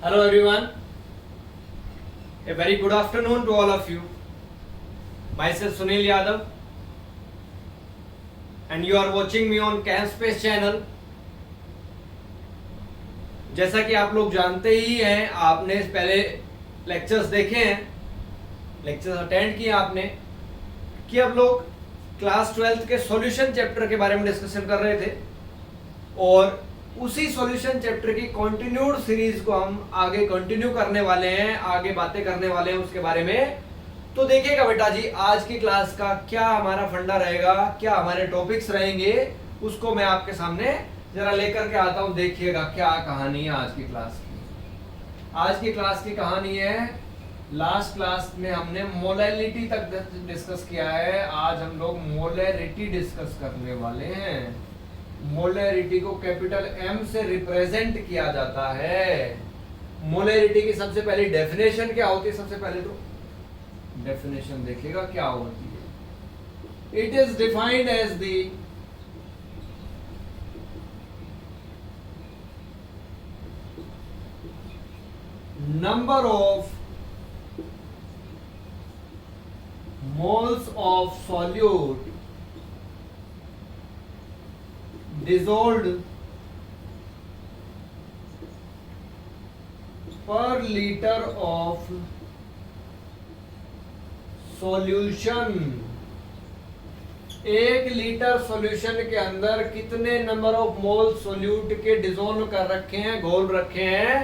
Hello everyone, a very good afternoon to all of you. Myself Sunil Yadav and you are watching me on CamSpace channel. जैसा कि आप लोग जानते ही हैं, आपने पहले लेक्चर्स देखे हैं, लेक्चर्स अटेंड किए आपने कि अब लोग क्लास 12th के सॉल्यूशन चैप्टर के बारे में डिस्कशन कर रहे थे और उसी सॉल्यूशन चैप्टर की कंटिन्यूड सीरीज को हम आगे कंटिन्यू करने वाले हैं, आगे बातें करने वाले हैं उसके बारे में। तो देखिएगा बेटा जी, आज की क्लास का क्या हमारा फंडा रहेगा, क्या हमारे टॉपिक्स रहेंगे, उसको मैं आपके सामने जरा लेकर के आता हूं। देखिएगा क्या कहानी है आज की क्लास की। आज की क्लास की कहानी है, लास्ट क्लास में हमने मोलैलिटी तक डिस्कस किया है, आज हम लोग मोलैरिटी डिस्कस करने वाले हैं। मोलैरिटी को कैपिटल एम से रिप्रेजेंट किया जाता है। मोलैरिटी की सबसे पहली डेफिनेशन क्या होती है? सबसे पहले तो डेफिनेशन देखिएगा क्या होती है। It is defined as the number of moles of solute dissolved per liter of solution। 1 litre solution के अंदर कितने नंबर ऑफ मोल सोल्यूट के डिसॉल्व कर रखे हैं, घोल रखे हैं,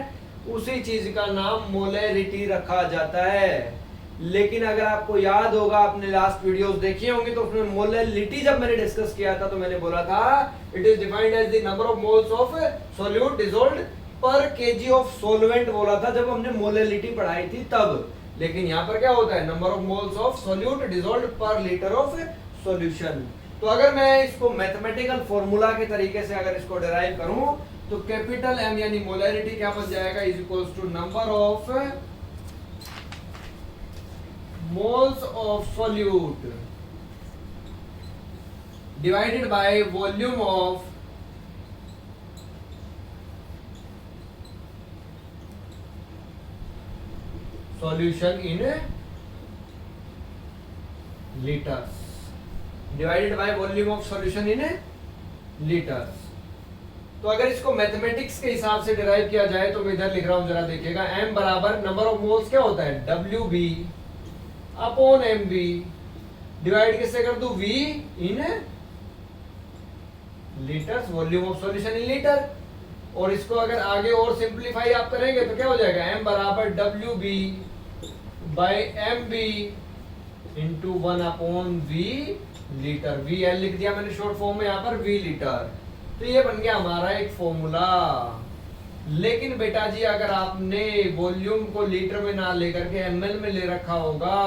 उसी चीज का नाम मोलैरिटी रखा जाता है। लेकिन अगर आपको याद होगा, आपने लास्ट वीडियोस देखी होंगी, तो उसमें मोलैलिटी जब मैंने डिस्कस किया था तो मैंने बोला था it is defined as the number of moles of solute dissolved per KG of solvent बोला था जब हमने मोलैलिटी पढ़ाई थी तब। लेकिन यहाँ पर क्या होता है? Number of moles of solute dissolved पर लीटर ऑफ सॉल्यूशन। तो अगर मैं इसको मैथमेटिकल फॉर्मूला के तरीके से अगर इसको डिराइव करूं तो कैपिटल एम यानी मोलैरिटी क्या बन जाएगा? Is equals to number of moles of solute divided by volume of solution in liters, divided by volume of solution in liters। तो अगर इसको मैथमेटिक्स के हिसाब से डिराइव किया जाए तो मैं इधर लिख रहा हूं, जरा देखिएगा। m बराबर नंबर ऑफ मोल्स क्या होता है? WB अपॉन MB डिवाइड किससे कर दूं? V in litres, volume of solution in litre. और इसको अगर आगे और सिंपलीफाई आप करेंगे तो क्या हो जाएगा? m बराबर WB by MB into 1 upon V litre. VL लिख दिया मैंने शॉर्ट फॉर्म में यहाँ पर, V लीटर। तो ये बन गया हमारा एक फॉर्मूला। लेकिन बेटा जी अगर आपने वॉल्यूम को लीटर में ना लेकर के ml में ले रखा होगा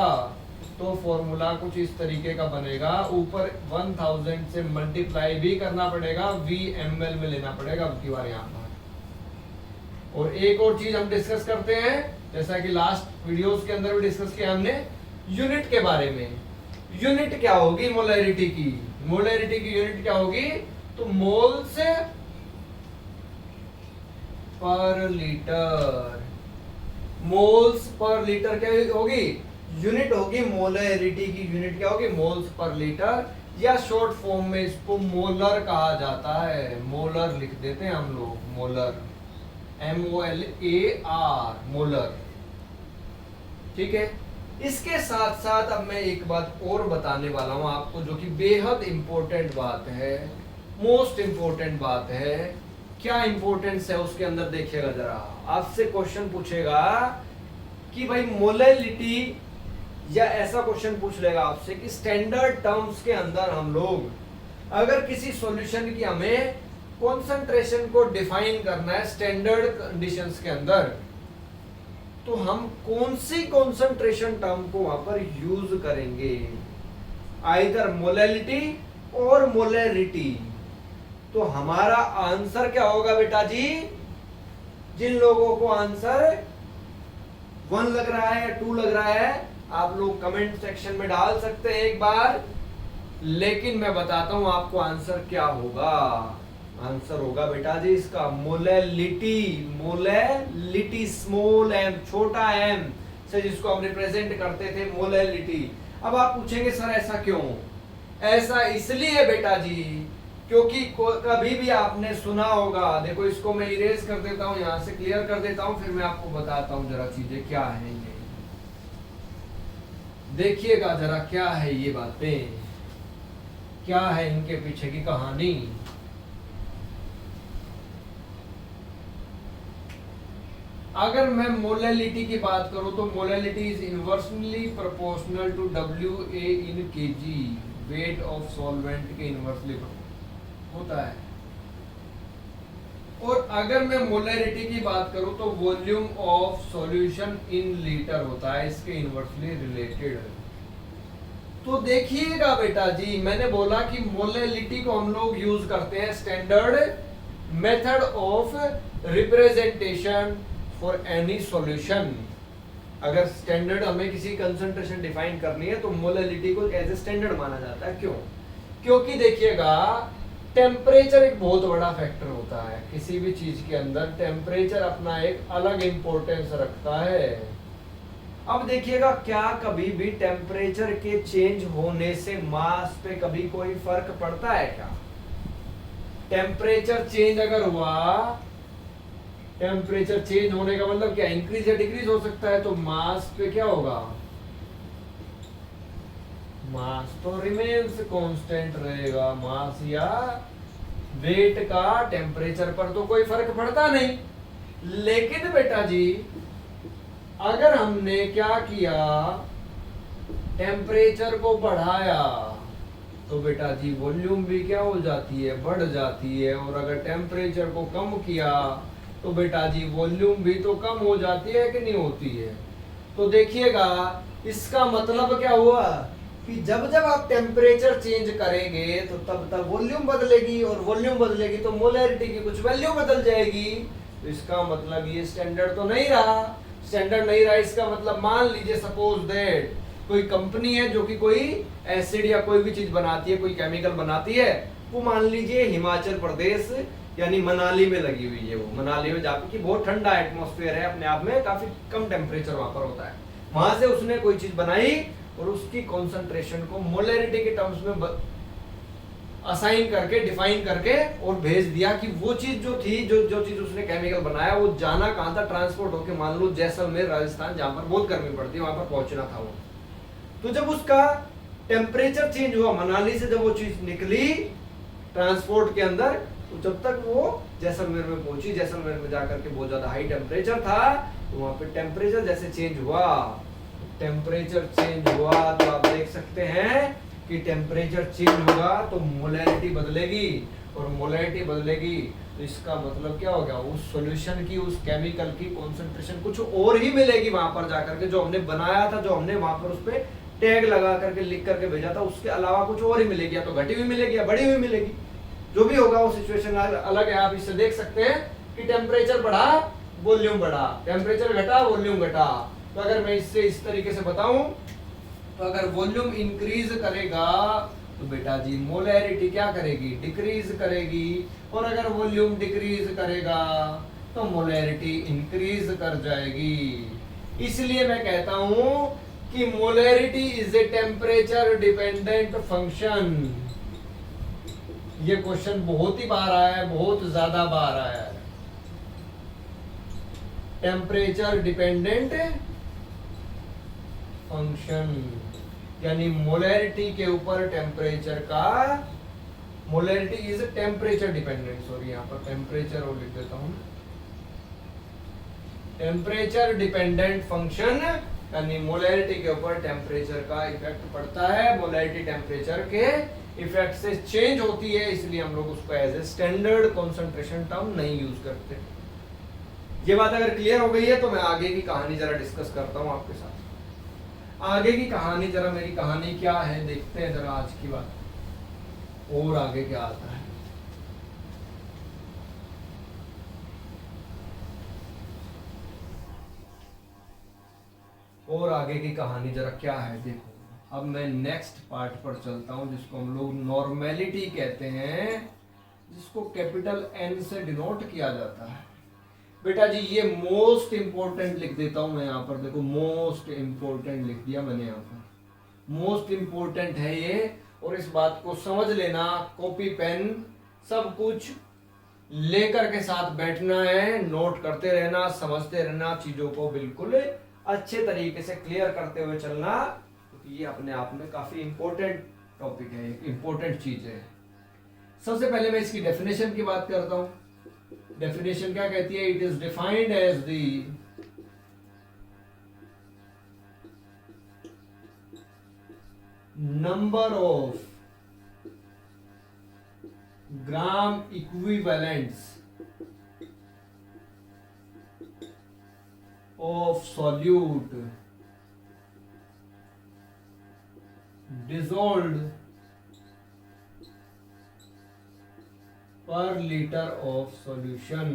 तो फॉर्मूला कुछ इस तरीके का बनेगा। ऊपर 1000 से मल्टीप्लाई भी करना पड़ेगा, V ml में लेना पड़ेगा अब की बार यहाँ पर। और एक और चीज हम डिस्कस करते हैं, जैसा कि लास्ट वीडियोस के अंदर भी डिस्कस किया हमने, यूनिट के बारे में। यूनिट क्या होगी मोलैरिटी की? मोलैरिटी की यूनिट क्या होगी? तो moles per litre. Moles per litre क्या होगी? यूनिट होगी। मोलैरिटी की यूनिट क्या होगी? मोल्स पर लीटर, या शॉर्ट फॉर्म में इसको मोलर कहा जाता है। मोलर लिख देते हैं हम लोग, मोलर, MOLAR, मोलर। ठीक है। इसके साथ साथ अब मैं एक बात और बताने वाला हूं आपको, जो कि बेहद इंपॉर्टेंट बात है, मोस्ट इंपॉर्टेंट बात है। क्या इंपॉर्टेंस है उसके अंदर देखिएगा जरा। आपसे क्वेश्चन पूछेगा कि भाई मोलैलिटी, या ऐसा क्वेश्चन पूछ लेगा आपसे कि स्टैंडर्ड टर्म्स के अंदर हम लोग अगर किसी सॉल्यूशन की हमें कॉन्सेंट्रेशन को डिफाइन करना है स्टैंडर्ड कंडीशंस के अंदर, तो हम कौन सी कॉन्सेंट्रेशन टर्म को वहां पर यूज करेंगे? आइदर मोलैलिटी और मोलैरिटी। तो हमारा आंसर क्या होगा बेटा जी? जिन लोगों को आंसर 1 लग रहा है या 2 लग रहा है, आप लोग कमेंट सेक्शन में डाल सकते हैं एक बार, लेकिन मैं बताता हूं आपको आंसर क्या होगा। आंसर होगा बेटा जी इसका मोलैलिटी। मोलैलिटी स्मॉल एम, छोटा एम से जिसको हम रिप्रेजेंट करते थे, मोलैलिटी। अब आप पूछेंगे सर ऐसा क्यों? ऐसा इसलिए बेटा जी क्योंकि कभी भी आपने सुना होगा, देखो इसको मैं इरेज कर देता हूं, यहां से क्लियर कर देता हूं, फिर मैं आपको बताता हूं जरा चीजें क्या है ये। देखिएगा जरा क्या है ये बातें, क्या है इनके पीछे की कहानी। अगर मैं मोलैलिटी की बात करूं तो molality is inversely proportional to WA in kg, weight of solvent के इनवर्सली होता है। और अगर मैं मोलैरिटी की बात करूं तो volume of solution in litre होता है इसके इनवर्सली रिलेटेड। तो देखिएगा बेटा जी, मैंने बोला कि मोलैलिटी को हम लोग यूज करते हैं standard method of representation for any solution. अगर स्टैंडर्ड हमें किसी कंसंट्रेशन डिफाइन करनी है तो मोलैलिटी को एज ए स्टैंडर्ड माना जाता है। क्यों? क्योंकि देखिएगा टेम्परेचर एक बहुत बड़ा फैक्टर होता है किसी भी चीज के अंदर। टेम्परेचर अपना एक अलग इंपॉर्टेंस रखता है। अब देखिएगा क्या कभी भी टेम्परेचर के चेंज होने से मास पे कभी कोई फर्क पड़ता है क्या? टेम्परेचर चेंज अगर हुआ, टेम्परेचर चेंज होने का मतलब क्या? इंक्रीज या डिक्रीज हो सकता है, तो मास पे क्या होगा? मास तो रिमेन्स कांस्टेंट रहेगा। मास या वेट का टेम्परेचर पर तो कोई फर्क पड़ता नहीं। लेकिन बेटा जी अगर हमने क्या किया, टेम्परेचर को बढ़ाया, तो बेटा जी वॉल्यूम भी क्या हो जाती है? बढ़ जाती है। और अगर टेम्परेचर को कम किया तो बेटा जी वॉल्यूम भी तो कम हो जाती है कि नहीं होती है? तो देखिएगा इसका मतलब क्या हुआ कि जब जब आप टेम्परेचर चेंज करेंगे तो तब तब वॉल्यूम बदलेगी, और वॉल्यूम बदलेगी तो मोलैरिटी की कुछ वैल्यू बदल जाएगी। तो इसका मतलब ये स्टैंडर्ड तो नहीं रहा। स्टैंडर्ड नहीं रहा इसका मतलब मान लीजिए सपोज दैट कोई कंपनी है जो कि कोई एसिड या कोई भी चीज बनाती है, कोई केमिकल बनाती है, वो मान लीजिए हिमाचल प्रदेश यानी मनाली में लगी हुई है। वो मनाली में जाके कि बहुत ठंडा एटमॉस्फेयर है, अपने आप में काफी कम टेम्परेचर वहां पर होता है, वहां से उसने कोई चीज बनाई और उसकी कॉन्सेंट्रेशन को मोलैरिटी के टर्म्स में असाइन करके, डिफाइन करके और भेज दिया कि वो चीज जो थी, जो चीज उसने केमिकल बनाया, वो जाना कहां था? ट्रांसपोर्ट होके मान लो जैसलमेर राजस्थान, जहां पर बहुत गर्मी पड़ती है, वहां पर पहुंचना था वो। तो जब उसका टेम्परेचर चेंज हुआ, मनाली से जब वो चीज निकली ट्रांसपोर्ट के अंदर, तो जब तक वो जैसलमेर में पहुंची, जैसलमेर में जाकर के बहुत ज्यादा हाई टेम्परेचर था, तो वहां पे टेम्परेचर जैसे चेंज हुआ, टेम्परेचर चेंज हुआ तो आप देख सकते हैं कि टेम्परेचर चेंज होगा तो मोलैरिटी बदलेगी, और मोलैरिटी बदलेगी तो इसका मतलब क्या हो गया? उस सॉल्यूशन की, उस केमिकल की कॉन्सेंट्रेशन कुछ और ही मिलेगी वहां पर जाकर के, जो हमने बनाया था, जो हमने वहां पर उस पर टैग लगा करके लिख करके भेजा था, उसके अलावा कुछ और ही मिलेगी, या तो घटी हुई मिलेगी या बढ़ी हुई मिलेगी। जो भी होगा वो सिचुएशन अलग है। आप इससे देख सकते हैं कि टेम्परेचर बढ़ा, वॉल्यूम बढ़ा, टेम्परेचर घटा, वॉल्यूम घटा। तो अगर मैं इससे इस तरीके से बताऊं, तो अगर वॉल्यूम इंक्रीज करेगा तो बेटा जी मोलैरिटी क्या करेगी? डिक्रीज करेगी। और अगर वॉल्यूम डिक्रीज करेगा तो मोलैरिटी इंक्रीज कर जाएगी। इसलिए मैं कहता हूं कि molarity is a temperature dependent function. ये क्वेश्चन बहुत ही बार आया है, बहुत ज्यादा बार आया है। टेम्परेचर डिपेंडेंट फंक्शन यानी मोलैरिटी के ऊपर टेम्परेचर का, molarity is temperature dependent, sorry यहां पर टेम्परेचर और लिख देता हूं, टेम्परेचर डिपेंडेंट फंक्शन यानी मोलैरिटी के ऊपर टेम्परेचर का इफेक्ट पड़ता है। मोलैरिटी टेम्परेचर के इफेक्ट से चेंज होती है, इसलिए हम लोग उसको as a standard concentration term नहीं यूज करते। ये बात अगर क्लियर हो गई है तो मैं आगे की कहानी जरा डिस्कस करता हूं आपके साथ। आगे की कहानी, जरा मेरी कहानी क्या है देखते हैं जरा आज की बात, और आगे क्या आता है। और आगे की कहानी जरा क्या है देखो। अब मैं नेक्स्ट पार्ट पर चलता हूं जिसको हम लोग नॉर्मेलिटी कहते हैं। जिसको कैपिटल एन से डिनोट किया जाता है। बेटा जी ये मोस्ट इंपॉर्टेंट लिख देता हूं मैं यहाँ पर, देखो मोस्ट इंपॉर्टेंट लिख दिया मैंने यहाँ पर, मोस्ट इंपॉर्टेंट है ये। और इस बात को समझ लेना, कॉपी पेन सब कुछ लेकर के साथ बैठना है, नोट करते रहना, समझते रहना, चीजों को बिल्कुल अच्छे तरीके से क्लियर करते हुए चलना, क्योंकि ये अपने आप में काफी इंपॉर्टेंट टॉपिक है, इंपॉर्टेंट चीज है। सबसे पहले मैं इसकी डेफिनेशन की बात करता हूं। डेफिनेशन क्या कहती है? It is defined as the number of gram equivalents of solute dissolved per litre of solution.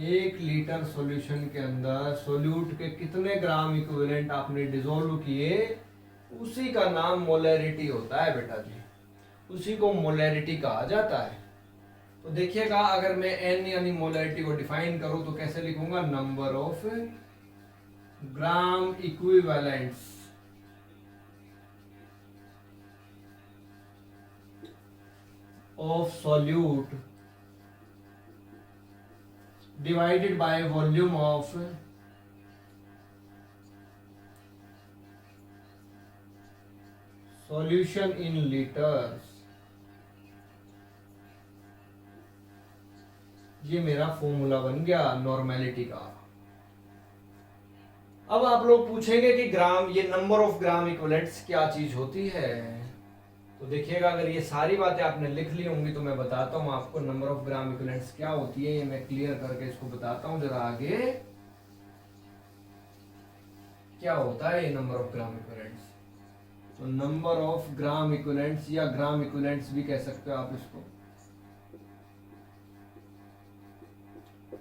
1 litre solution के अंदर सॉल्यूट के कितने ग्राम इक्विवेलेंट आपने डिसॉल्व किए, उसी का नाम मोलैरिटी होता है बेटा जी, उसी को मोलैरिटी कहा जाता है। तो देखिएगा, अगर मैं एन यानी मोलैरिटी को डिफाइन करूं तो कैसे लिखूंगा? Number of gram equivalents of solute divided by volume of solution in liters। ये मेरा फॉर्मूला बन गया नॉर्मेलिटी का। अब आप लोग पूछेंगे कि ग्राम, ये नंबर ऑफ ग्राम इक्विवेलेंट्स क्या चीज होती है? तो देखिएगा, अगर ये सारी बातें आपने लिख ली होंगी तो मैं बताता हूं आपको नंबर ऑफ ग्राम इक्विवेलेंट्स क्या होती है। ये मैं क्लियर करके इसको बताता हूं जरा आगे, क्या होता है ये नंबर ऑफ ग्राम इक्विवेलेंट्स। तो नंबर ऑफ ग्राम इक्विवेलेंट्स या ग्राम इक्विवेलेंट्स भी कह सकते हो आप इसको।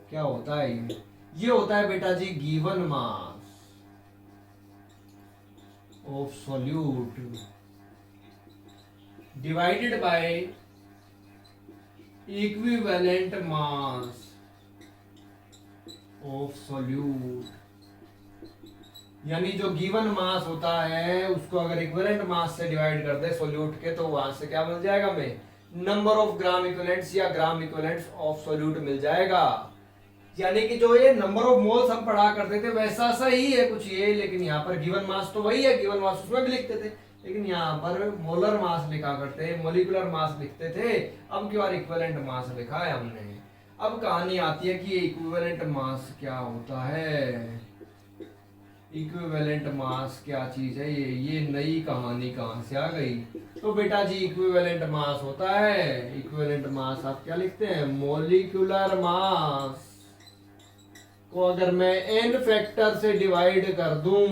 क्या होता है ये होता है बेटा जी given mass of solute divided by equivalent mass of solute। यानी जो गिवन मास होता है उसको अगर इक्विवेलेंट मास से डिवाइड कर दे सोल्यूट के, तो वहां से क्या मिल जाएगा हमें? नंबर ऑफ ग्राम इक्विवेलेंट्स या ग्राम इक्विवेलेंट्स ऑफ सोल्यूट मिल जाएगा। यानी कि जो ये नंबर ऑफ मोल्स हम पढ़ा करते थे वैसा सा ही है कुछ ये, लेकिन यहाँ पर गिवन मास तो वही है, गिवन मास उसमें भी लिखते थे, लेकिन यहाँ पर मोलर मास लिखा करते, मोलिकुलर मास लिखते थे। अब की बार इक्विवेलेंट मास लिखा है हमने। अब कहानी आती है कि इक्विवेलेंट मास क्या होता है, इक्विवेलेंट मास क्या चीज है, ये नई कहानी कहां से आ गई? तो बेटा जी इक्विवेलेंट मास होता है, इक्विवेलेंट मास आप क्या लिखते हैं? मोलिकुलर मास को अगर मैं n फैक्टर से डिवाइड कर दूं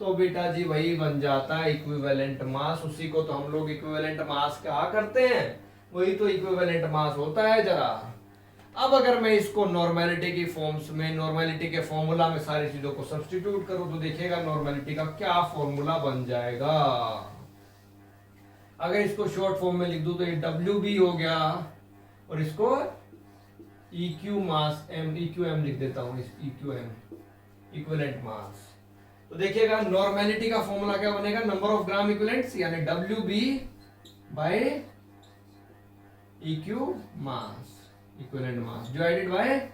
तो बेटा जी वही बन जाता है इक्विवेलेंट मास। उसी को तो हम लोग इक्विवेलेंट मास कहा करते हैं, वही तो इक्विवेलेंट मास होता है। जरा अब अगर मैं इसको नॉर्मेलिटी की फॉर्म्स में, नॉर्मेलिटी के फॉर्मूला में सारी चीजों को सब्स्टिट्यूट करूं तो देखिएगा नॉर्मेलिटी का क्या फॉर्मूला बन जाएगा। अगर इसको शॉर्ट फॉर्म में लिख दूं तो ये WB हो गया, और इसको EQ मास EQM लिख देता हूं, इस EQM इक्विवेलेंट मास। तो देखिएगा नॉर्मेलिटी का फॉर्मूला क्या बनेगा? नंबर ऑफ ग्राम इक्विवेलेंट्स यानी WB by EQ mass, equivalent mass divided by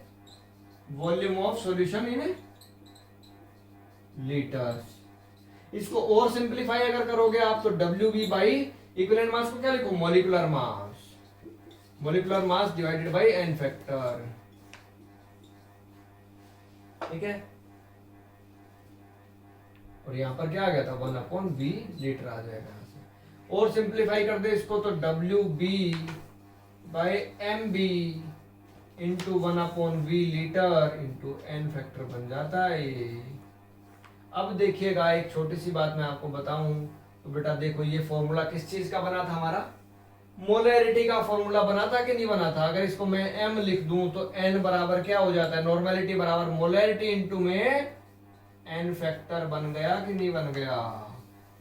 volume of solution in litres. इसको और सिंपलीफाई अगर करोगे आप तो WB बाय इक्विवेलेंट मास को क्या लिखो? Molecular mass, molecular mass divided bye n factor. ठीक है, और यहां पर क्या आ गया था? 1/v लीटर आ जाएगा यहां से। और सिंप्लीफाई कर दे इसको तो WB by MB into 1/v litre into n factor बन जाता है। अब देखिएगा एक छोटी सी बात मैं आपको बताऊं तो बेटा देखो, ये फॉर्मूला किस चीज का बना था हमारा? मोलैरिटी का फॉर्मूला बना था कि नहीं बना था? अगर इसको मैं m लिख दूं तो n बराबर क्या हो जाता है? नॉर्मेलिटी बराबर मोलैरिटी इंटू में n फैक्टर बन गया कि नहीं बन गया?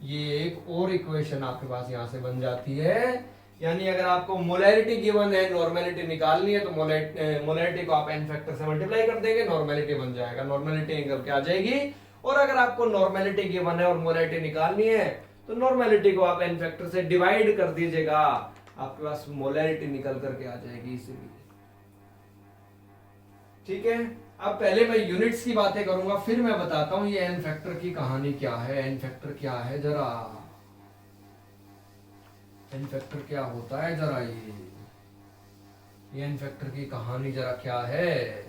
ये एक और इक्वेशन आपके पास यहां से बन जाती है। यानी अगर आपको मोलैरिटी गिवन है, नॉर्मेलिटी निकालनी है, तो मोलैरिटी को आप एन फैक्टर से मल्टीप्लाई कर देंगे, नॉर्मेलिटी बन जाएगा, नॉर्मेलिटी निकल के आ जाएगी। और अगर आपको नॉर्मेलिटी गिवन है और मोलैरिटी निकालनी है तो नॉर्मेलिटी को आप एन फैक्टर से डिवाइड कर दीजिएगा, आपके पास मोलैरिटी निकल करके आ जाएगी इसीलिए। ठीक है, अब पहले मैं यूनिट्स की बातें करूंगा, फिर मैं बताता हूं ये एन फैक्टर की कहानी क्या है, एन फैक्टर क्या है, जरा एन फैक्टर क्या होता है, जरा ये एन फैक्टर की कहानी जरा क्या है।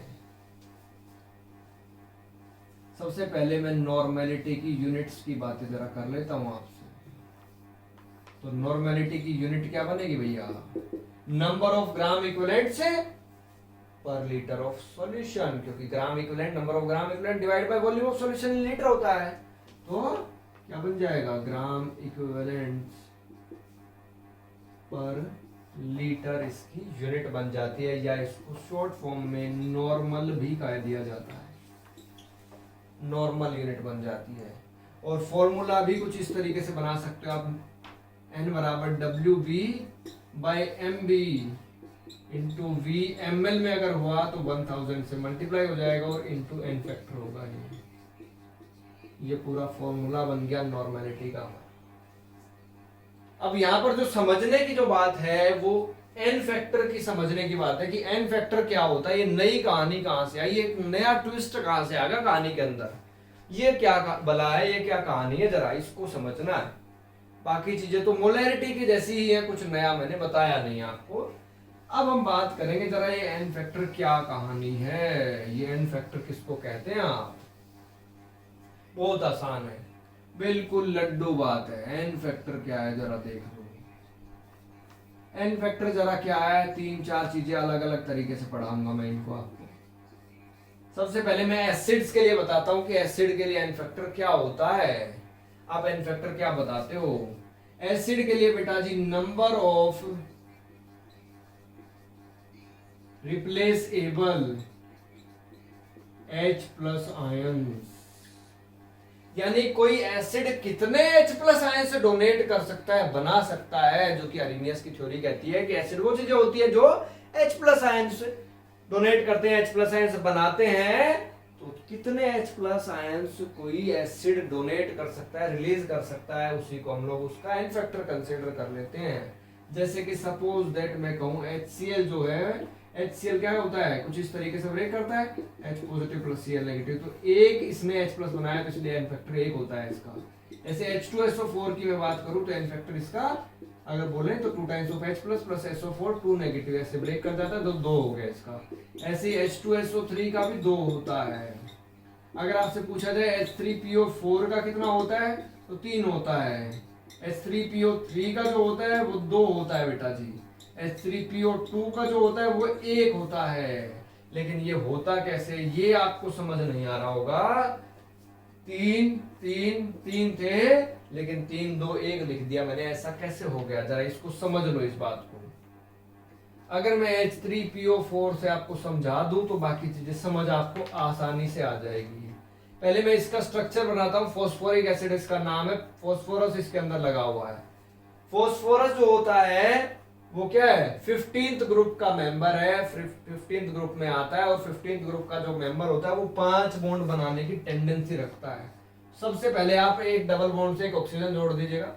सबसे पहले मैं नॉर्मेलिटी की यूनिट्स की बातें जरा कर लेता हूं आपसे। तो नॉर्मेलिटी की यूनिट क्या बनेगी भैया, नंबर ऑफ ग्राम इक्विवेलेंट से पर लीटर ऑफ सॉल्यूशन, क्योंकि gram equivalent, number of gram equivalent divide by volume of solution in litre होता है। तो क्या बन जाएगा, ग्राम इक्विवेलेंट पर लीटर इसकी यूनिट बन जाती है, या इसको शॉर्ट फॉर्म में नॉर्मल भी कह दिया जाता है, नॉर्मल यूनिट बन जाती है। और फॉर्मूला भी कुछ इस तरीके से बना सकते हो आप, N बराबर WB by MB into V, ml में अगर हुआ तो 1000 से मल्टीप्लाई हो जाएगा और इंटू एन फैक्टर होगा। ये पूरा फॉर्मूला बन गया नॉर्मेलिटी का। अब यहां पर जो समझने की जो बात है वो एन फैक्टर की समझने की बात है कि एन फैक्टर क्या होता है, ये नई कहानी कहां से आई, एक नया ट्विस्ट कहां से आएगा कहानी के अंदर, ये क्या भला है, ये क्या कहानी है, जरा इसको समझना है। बाकी चीजें तो मोलैरिटी की जैसी ही है, कुछ नया मैंने बताया नहीं आपको। अब हम बात करेंगे जरा ये एन फैक्टर क्या कहानी है, ये एन फैक्टर किसको कहते हैं आप। बहुत आसान है, बिल्कुल लड्डू बात है। एन फैक्टर क्या है जरा देख लो। एन फैक्टर जरा क्या है, 3-4 चीजें अलग अलग तरीके से पढ़ाऊंगा मैं इनको आपको। सबसे पहले मैं एसिड्स के लिए बताता हूं कि एसिड के लिए एन फैक्टर क्या होता है। आप एन फैक्टर क्या बताते हो एसिड के लिए बेटा जी, number of replaceable H plus ions, यानी कोई एसिड कितने H प्लस आयन से डोनेट कर सकता है, बना सकता है, जो कि अरेनियस की थ्योरी कहती है कि एसिड वो चीजें होती है जो H प्लस आयन से डोनेट करते हैं, H प्लस आयन से बनाते हैं। तो कितने H प्लस आयंस कोई एसिड डोनेट कर सकता है, रिलीज कर सकता है, उसी को हम लोग उसका एन फैक्टर कंसीडर कर लेते हैं। जैसे कि सपोज दैट मैं कहूं HCl जो है, HCl क्या होता है, कुछ इस तरीके से ब्रेक करता है, H positive plus Cl negative, तो एक इसने H प्लस बनाया तो इसलिए एन फैक्टर 1 होता है इसका। ऐसे H2SO4 की मैं बात करूं तो एन फैक्टर इसका अगर बोले तो 2 times of H plus plus SO4 2 negative, ऐसे ब्रेक कर जाता है तो 2 हो गया इसका। ऐसे ही H2SO3 का भी 2 होता है। अगर आपसे पूछा जाए H3PO4 का कितना होता है तो 3 होता है। H3PO3 का जो होता है वो 2 होता है बेटा जी। H3PO2 का जो होता है वो 1 होता है। लेकिन ये होता कैसे, ये आपको समझ नहीं आ रहा होगा। 3 3 3 थे लेकिन 3 2 1 लिख दिया मैंने, ऐसा कैसे हो गया, जरा इसको समझ लो इस बात को। अगर मैं H3PO4 से आपको समझा दूं तो बाकी चीजें समझ आपको आसानी से आ जाएगी। पहले मैं इसका स्ट्रक्चर बनाता हूं। फॉस्फोरिक एसिड इसका नाम है, फॉस्फोरस इसके अंदर लगा हुआ है। फॉस्फोरस जो होता है वो क्या है, 15th ग्रुप का मेंबर है, 15th ग्रुप में आता है। और 15th ग्रुप का जो मेंबर होता है वो 5 बॉन्ड बनाने की टेंडेंसी रखता है। सबसे पहले आप एक डबल बॉन्ड से एक ऑक्सीजन जोड़ दीजिएगा,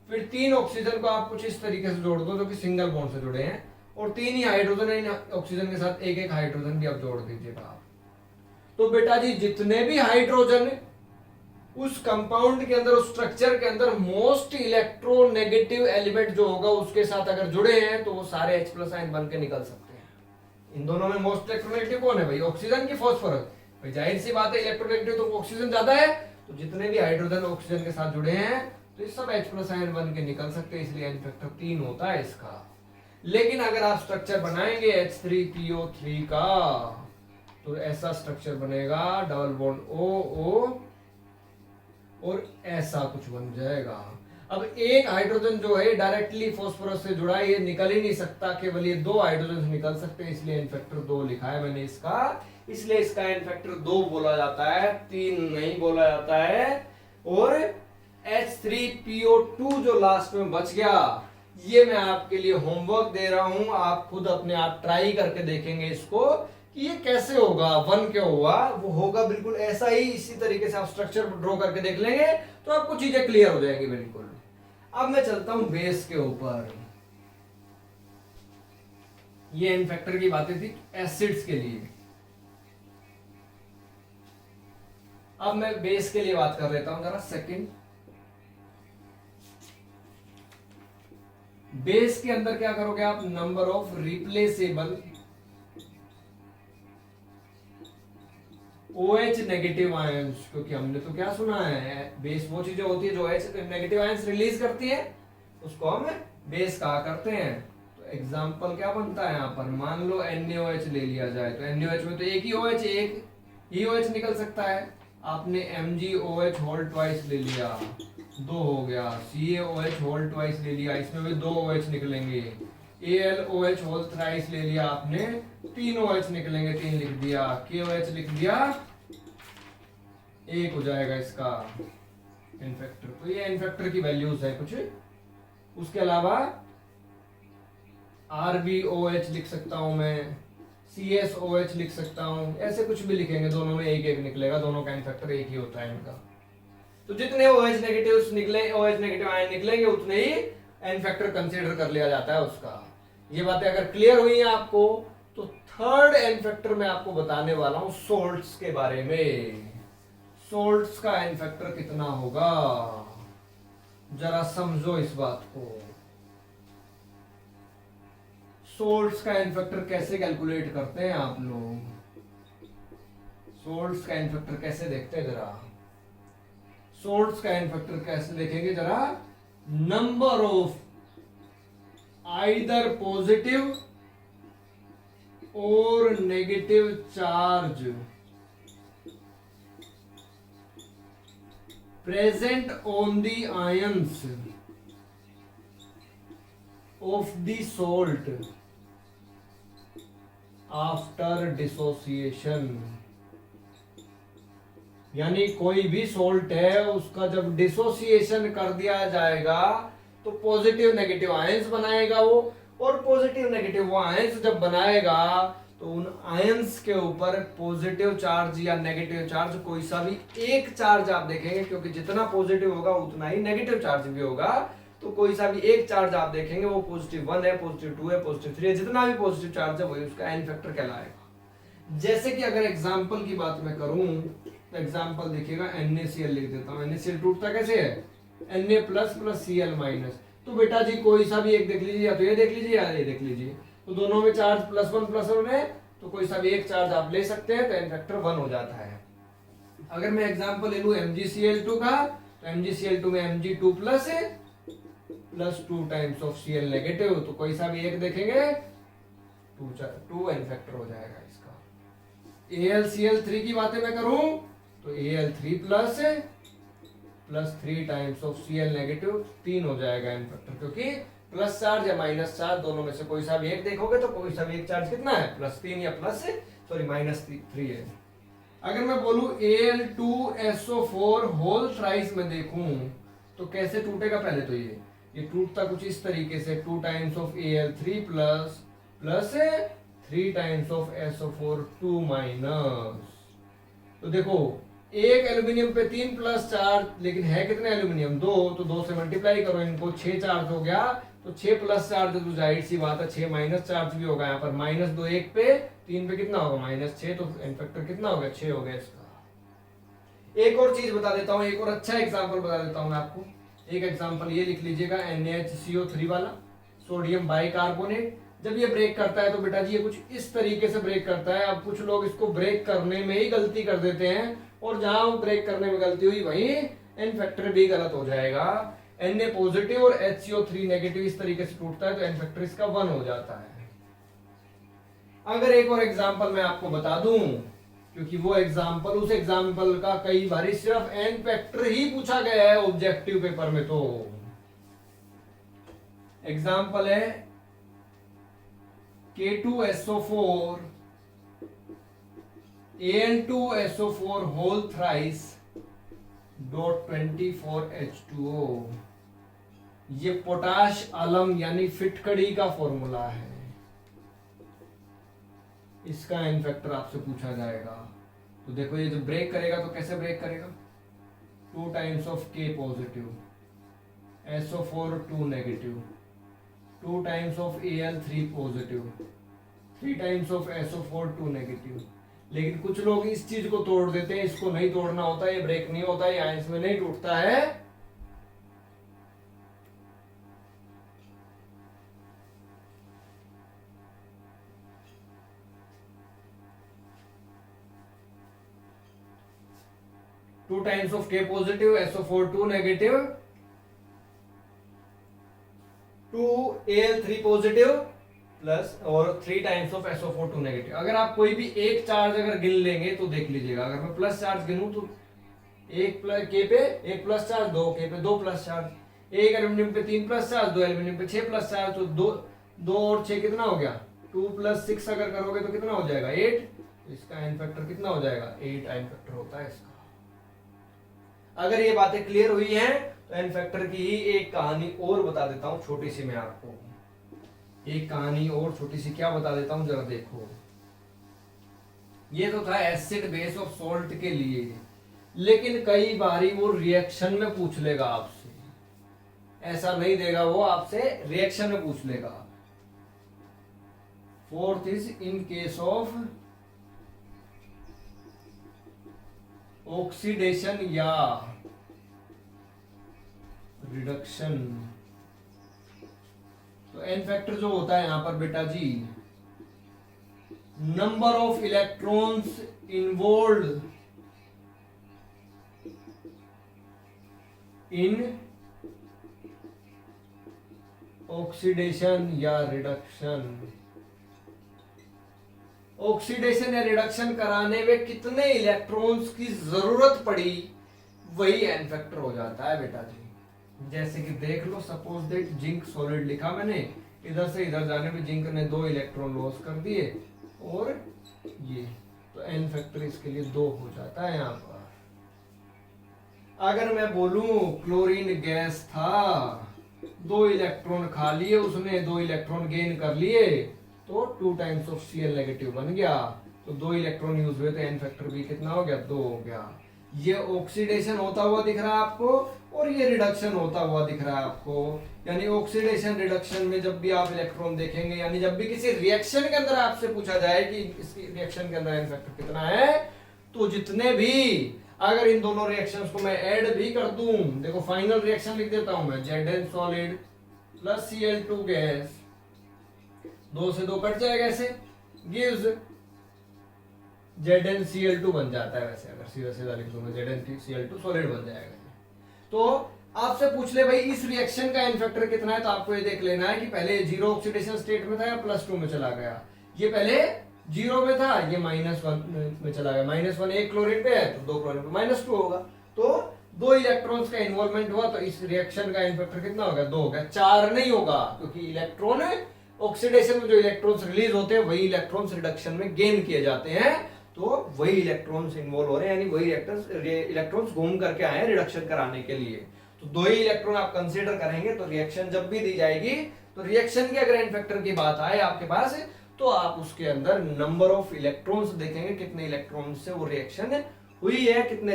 फिर 3 ऑक्सीजन को आप कुछ इस तरीके से जोड़ दो जो कि सिंगल बॉन्ड से जुड़े हैं, और 3 ही हाइड्रोजन इन ऑक्सीजन के साथ एक एक हाइड्रोजन भी आप जोड़ दीजिएगा आप। तो बेटा जी जितने भी हाइड्रोजन उस कंपाउंड के अंदर, उस स्ट्रक्चर के अंदर मोस्ट इलेक्ट्रोनेगेटिव एलिमेंट जो होगा उसके साथ अगर जुड़े हैं तो वो सारे H प्लस आयन बन के निकल सकते हैं। इन दोनों में मोस्ट इलेक्ट्रोनेगेटिव कौन है भाई, ऑक्सीजन की फॉस्फोरस। भाई जाहिर सी बात है इलेक्ट्रोनेगेटिव तो ऑक्सीजन ज्यादा है, तो जितने भी हाइड्रोजन ऑक्सीजन के साथ जुड़े हैं तो ये सब H प्लस आयन बन के निकल सकते हैं, इसलिए एन फैक्टर 3 होता है इसका। लेकिन अगर आप स्ट्रक्चर बनाएंगे H3PO3 का तो ऐसा स्ट्रक्चर बनेगा, डबल बॉन्ड O और ऐसा कुछ बन जाएगा। अब एक हाइड्रोजन जो है डायरेक्टली फास्फोरस से जुड़ा है, ये निकल ही नहीं सकता, केवल ये 2 हाइड्रोजन निकल सकते हैं, इसलिए एन फैक्टर 2 लिखा है मैंने इसका। इसलिए इसका एन फैक्टर 2 बोला जाता है, 3 नहीं बोला जाता है। और H3PO2 जो लास्ट में बच गया ये मैं आपके लिए होमवर्क दे रहा हूं, आप खुद अपने आप ट्राई करके देखेंगे इसको कि ये कैसे होगा। 1 क्या हुआ, वो होगा बिल्कुल ऐसा ही। इसी तरीके से आप स्ट्रक्चर ड्रॉ करके देख लेंगे तो आपको चीजें क्लियर हो जाएंगी बिल्कुल। अब मैं चलता हूं बेस के ऊपर। ये n फैक्टर की बातें थी एसिड्स के लिए। अब मैं बेस के लिए बात कर लेता हूं जरा सेकंड। बेस के अंदर क्या करोगे आप, number of replaceable OH negative ions, क्योंकि हमने तो क्या सुना है, बेस वो चीजें होती है जो OH नेगेटिव आयंस रिलीज करती है, उसको हम बेस कहा करते हैं। तो एग्जांपल क्या बनता है यहाँ पर, मान लो NaOH ले लिया जाए, तो NaOH में तो एक ही OH निकल सकता है। आपने MgOH होल ट्वाइस ले लिया, 2 हो गया। CaOH होल ट्वाइस ले लिया, इसमें भी 2 OH निकलेंगे। AlOH होल थ्राइस ले लिया आपने, 3 OH निकलेंगे, 3 लिख दिया। KOH लिख दिया, 1 हो जाएगा इसका n फैक्टर। तो ये n फैक्टर की वैल्यूज है कुछ। उसके अलावा RbOH लिख सकता हूं मैं, CSOH लिख सकता हूं, ऐसे कुछ भी लिखेंगे, दोनों में 1 निकलेगा, दोनों का n फैक्टर 1 ही होता है इनका। तो जितने OH नेगेटिव निकले, OH नेगेटिव आयन निकलेंगे, उतने ही n फैक्टर कंसीडर कर लिया जाता है उसका। ये बातें अगर क्लियर हुई हैं आपको, तो थर्ड n फैक्टर मैं आपको बताने वाला हूं सोल्ट्स के बारे में। सोल्ट्स का n फैक्टर कितना होगा, जरा समझो इस बात को। सोल्ट्स का n फैक्टर कैसे कैलकुलेट करते हैं आप लोग, सोल्ट्स का n फैक्टर कैसे देखते हैं जरा। सोल्ट्स का n फैक्टर कैसे देखेंगे जरा, नंबर ऑफ आइदर पॉजिटिव और negative charge present on the ions of the salt after dissociation. यानी कोई भी सॉल्ट है, उसका जब डिसोसिएशन कर दिया जाएगा तो पॉजिटिव नेगेटिव आयंस बनाएगा वो, और पॉजिटिव नेगेटिव वो आयंस जब बनाएगा तो उन आयंस के ऊपर पॉजिटिव चार्ज या नेगेटिव चार्ज, कोई सा भी एक चार्ज आप देखेंगे, क्योंकि जितना पॉजिटिव होगा उतना ही नेगेटिव चार्ज भी होगा। तो कोई सा भी एक चार्ज आप देखेंगे, वो +1 है, +2 है, +3 है, जितना भी पॉजिटिव चार्ज है वही उसका n फैक्टर कहलाएगा। जैसे कि अगर एग्जांपल की बात मैं करूं, तो एग्जांपल देखिएगा, NaCl लिख देता हूं। NaCl टूटता कैसे है, Na+ Cl-। तो बेटा जी कोई सा भी एक देख लीजिए, या तो ये देख लीजिए या ये देख लीजिए, तो दोनों में चार्ज +1 है, तो कोई सा भी एक चार्ज आप ले सकते हैं, तो n फैक्टर 1 हो जाता है। अगर मैं एग्जांपल ले लूं MgCl2 का, तो MgCl2 में Mg2+ है, +2 टाइम्स ऑफ Cl नेगेटिव, तो कोई सा भी एक देखेंगे 2 n फैक्टर हो जाएगा इसका। AlCl3 की बातें मैं करूं, तो Al3+ है, +3 टाइम्स ऑफ Cl नेगेटिव, 3 हो जाएगा n फैक्टर, क्योंकि प्लस चार्ज या माइनस चार्ज दोनों में से कोई सा भी एक देखोगे तो कोई सा भी एक चार्ज कितना है, +3 या -3 है। अगर मैं बोलूं Al2SO4 होल थ्राइस में देखूं तो कैसे टूटेगा, पहले तो ये टूटता कुछ इस तरीके से, 2 times of Al3 plus 3 times of SO4 2-। तो देखो एक एल्यूमिनियम पे 3 प्लस चार्ज, लेकिन है कितने एल्यूमिनियम, 2, तो 2 से मल्टीप्लाई करो इनको, 6 चार्ज हो गया, तो 6 प्लस चार्ज तो जाहिर सी बात है 6 माइनस चार्ज भी होगा यहाँ पर, -2 1 पे, 3 पे कितना होगा -6, तो n फैक्टर कितना होगा, 6 हो गया इसका। एक और चीज बता देता हूँ, एक और अच्छा एग्जाम्पल बता देता हूँ मैं आपको। एक एग्जाम्पल ये लिख लीजिएगा, NaHCO3 वाला, सोडियम बाइकार्बोनेट। जब ये ब्रेक करता है तो बेटा जी ये कुछ इस तरीके से ब्रेक करता है। अब कुछ लोग इसको ब्रेक करने में ही गलती कर देते हैं, और जहां वो ब्रेक करने में गलती हुई वहीं n फैक्टर भी गलत हो जाएगा। Na पॉजिटिव और HCO3 नेगेटिव इस तरीके से टूटता है तो n फैक्टर इसका 1 हो जाता है। अगर एक और एग्जांपल मैं आपको बता दूं, क्योंकि वो एग्जांपल, उस एग्जांपल का कई बार सिर्फ n फैक्टर ही पूछा गया है ऑब्जेक्टिव पेपर में। तो एग्जांपल है K2SO4 Al2SO4 whole thrice .24H2O। ये पोटाश आलम यानी फिटकड़ी का फॉर्मूला है, इसका एन फैक्टर आपसे पूछा जाएगा। तो देखो ये जब ब्रेक करेगा तो कैसे ब्रेक करेगा, 2 times of K positive, SO4 2 negative, 2 times of Al 3 positive, 3 times of SO4 2 negative. लेकिन कुछ लोग इस चीज को तोड़ देते हैं, इसको नहीं तोड़ना होता, ये ब्रेक नहीं होता, ये आयंस में नहीं टूटता है। Two times of K positive, SO4 2 negative, 2 Al 3 positive plus और 3 टाइम्स ऑफ SO4 2 नेगेटिव। अगर आप कोई भी एक चार्ज अगर गिन लेंगे तो देख लीजिएगा, अगर मैं प्लस चार्ज गिनूं तो 1 प्लस K पे 1 प्लस चार्ज, 2 K पे 2 प्लस चार्ज, 1 एल्यूमिनियम पे 3 प्लस चार्ज, 2 एल्यूमिनियम पे 6 प्लस चार्ज, तो 2 और 6 कितना हो गया, 2 प्लस 6 अगर करोगे तो कितना हो जाएगा 8। तो इसका एन फैक्टर कितना हो जाएगा, 8 एन फैक्टर होता है इसका। अगर ये बातें क्लियर हुई हैं तो एन फैक्टर की ही एक कहानी और बता देता हूं छोटी सी, मैं आपको एक कहानी और छोटी सी क्या बता देता हूं, जरा देखो। ये तो था एसिड बेस ऑफ सॉल्ट के लिए, लेकिन कई बारी वो रिएक्शन में पूछ लेगा आपसे, ऐसा नहीं देगा वो आपसे, रिएक्शन में पूछ लेगा। Fourth is in case of oxidation या रिडक्शन। तो एन फैक्टर जो होता है यहां पर बेटा जी, number of electrons involve in oxidation या रिडक्शन। ऑक्सीडेशन या रिडक्शन कराने में कितने इलेक्ट्रॉन्स की जरूरत पड़ी, वही एन फैक्टर हो जाता है बेटा जी। जैसे कि देख लो, सपोज दैट जिंक सॉलिड लिखा मैंने, इधर से इधर जाने में जिंक ने 2 इलेक्ट्रॉन लॉस कर दिए, और ये तो एन फैक्टर इसके लिए 2 हो जाता है यहाँ पर। अगर मैं बोलूं क्लोरीन गैस था, 2 इलेक्ट्रॉन खा लिए उसने, 2 इलेक्ट्रॉन गेन कर लिए, तो 2 टाइम्स ऑफ Cl नेगेटिव बन गया, तो 2 इलेक्ट्रॉन यूज हुए, तो एन फैक्टर भी कितना हो गया, 2 हो गया। ये ऑक्सीडेशन होता हुआ दिख रहा है आपको, और ये रिडक्शन होता हुआ दिख रहा है आपको। यानी ऑक्सीडेशन रिडक्शन में जब भी आप इलेक्ट्रॉन देखेंगे, यानी जब भी किसी रिएक्शन के अंदर आपसे पूछा जाए कि इस रिएक्शन के अंदर एन फैक्टर कितना है, तो जितने भी, अगर इन दोनों रिएक्शंस को मैं ऐड भी कर दूं, देखो फाइनल रिएक्शन लिख देता हूं मैं, Zn solid plus Cl2 gas, 2 से 2 कट जाएगा, ऐसे गिव्स ZnCl2 बन जाता है। वैसे अगर सीधा सीधा लिख दूं मैं, ZnCl2 सॉलिड बन जाएगा। तो आपसे पूछ ले भाई इस रिएक्शन का एन फैक्टर कितना है, तो आपको ये देख लेना है कि पहले 0 ऑक्सीडेशन स्टेट में था या +2 में चला गया। ये पहले 0 में था, ये -1 में चला गया, -1 एक क्लोरीन पे है तो 2 क्लोरीन पे -2 होगा, तो 2 इलेक्ट्रॉन्स का इन्वॉल्वमेंट हुआ, तो इस रिएक्शन का एन फैक्टर कितना हो गया, 2 हो गया। 4 नहीं होगा, क्योंकि इलेक्ट्रॉन ऑक्सीडेशन में जो इलेक्ट्रॉन्स रिलीज होते हैं वही इलेक्ट्रॉन्स रिडक्शन में गेन किए जाते हैं, तो वही इलेक्ट्रॉन्स इन्वॉल्व हो रहे हैं, यानी वही इलेक्ट्रॉन्स घूम करके आए हैं रिडक्शन कराने के लिए। तो 2 ही इलेक्ट्रॉन आप कंसीडर करेंगे, तो रिएक्शन जब भी दी जाएगी, तो रिएक्शन के अगर एन फैक्टर की बात आए आपके पास, तो आप उसके अंदर नंबर ऑफ इलेक्ट्रॉन्स देखेंगे, कितने इलेक्ट्रॉन्स से वो रिएक्शन हुई है, कितने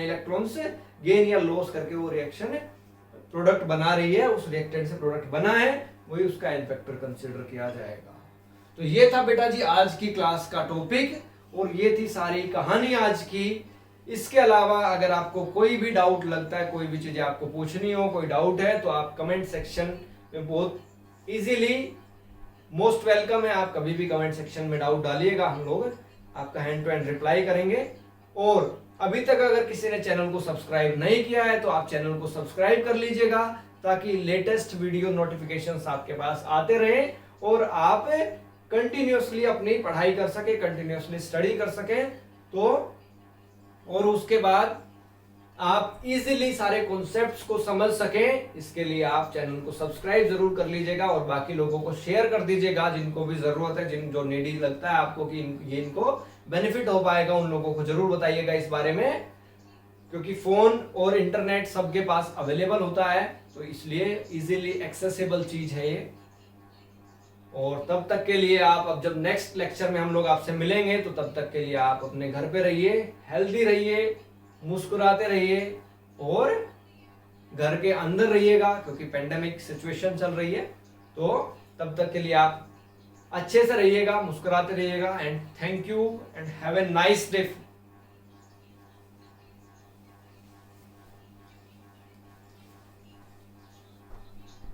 इलेक्ट्रॉन्स गेन या लॉस करके वो रिएक्शन प्रोडक्ट बना रही है, उस रिएक्टेंट से प्रोडक्ट बना है, वही उसका एन फैक्टर कंसीडर किया जाएगा। तो ये था बेटा जी आज की क्लास का टॉपिक, और ये थी सारी कहानी आज की। इसके अलावा अगर आपको कोई भी डाउट लगता है, कोई भी चीजें आपको पूछनी हो, कोई डाउट है, तो आप कमेंट सेक्शन में बहुत इजीली, मोस्ट वेलकम है, आप कभी भी कमेंट सेक्शन में डाउट डालिएगा, हम लोग आपका हैंड टू हैंड रिप्लाई करेंगे। और अभी तक अगर किसी ने चैनल को सब्सक्राइब नहीं किया है तो आप चैनल को सब्सक्राइब कर लीजिएगा, ताकि लेटेस्ट वीडियो नोटिफिकेशंस आपके पास आते रहे और आप कंटिन्यूअसली अपनी पढ़ाई कर सके, कंटिन्यूअसली स्टडी कर सके। तो और उसके बाद आप इजीली सारे कॉन्सेप्ट्स को समझ सकें, इसके लिए आप चैनल को सब्सक्राइब जरूर कर लीजिएगा और बाकी लोगों को शेयर कर दीजिएगा, जिनको भी जरूरत है, जो नीडी लगता है आपको कि ये इनको बेनिफिट हो पाएगा, उन लोगों को जरूर बताइएगा इस बारे में, क्योंकि फोन और इंटरनेट सबके पास अवेलेबल होता है, तो इसलिए इजीली एक्सेसिबल चीज है ये। और तब तक के लिए आप, अब जब नेक्स्ट लेक्चर में हम लोग आपसे मिलेंगे तो तब तक के लिए आप अपने घर पे रहिए, हेल्दी रहिए, मुस्कुराते रहिए और घर के अंदर रहिएगा क्योंकि पेंडेमिक सिचुएशन चल रही है। तो तब तक के लिए आप अच्छे से रहिएगा, मुस्कुराते रहिएगा and thank you and have a nice day.